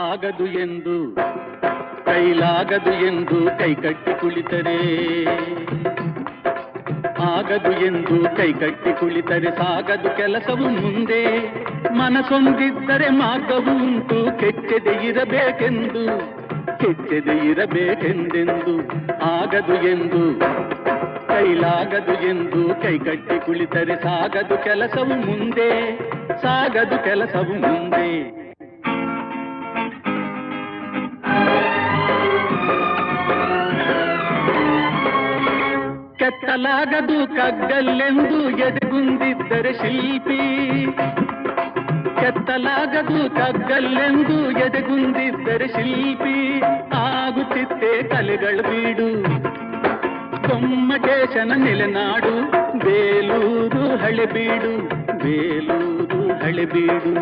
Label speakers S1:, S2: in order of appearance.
S1: ಆಗದು ಎಂದು ಕೈಲಾಗದು ಎಂದು ಕೈಕಟ್ಟಿ ಕುಳಿತರೆ, ಆಗದು ಎಂದು ಕೈಕಟ್ಟಿ ಕುಳಿತರೆ ಸಾಗದು ಕೆಲಸವು ಮುಂದೆ. ಮನಸೊಂದಿದ್ದರೆ ಮಾರ್ಗವು ಉಂಟು, ಕೆಚ್ಚದೆ ಇರಬೇಕೆಂದು, ಕೆಚ್ಚದೆ ಇರಬೇಕೆಂದೆಂದು. ಆಗದು ಎಂದು ಕೈಲಾಗದು ಎಂದು ಕೈಕಟ್ಟಿ ಕುಳಿತರೆ ಸಾಗದು ಕೆಲಸವು ಮುಂದೆ, ಸಾಗದು ಕೆಲಸವು ಮುಂದೆ. ಕೆತ್ತಲಾಗದು ಕಗ್ಗಲ್ಲೆಂದು ಎದೆಗುಂದಿದ್ದರೆ ಶಿಲ್ಪಿ, ಕೆತ್ತಲಾಗದು ಕಗ್ಗಲ್ಲೆಂದು ಎದೆಗುಂದಿದ್ದರೆ ಶಿಲ್ಪಿ. ಆಗುತ್ತಿತ್ತೆ ಕಲೆಗಳ ಬೀಡು, ಗೊಮ್ಮಟೇಶನ ನೆಲೆನಾಡು, ಬೇಲೂರು ಹಳೆಬೀಡು, ಬೇಲೂರು ಹಳೆಬೀಡು.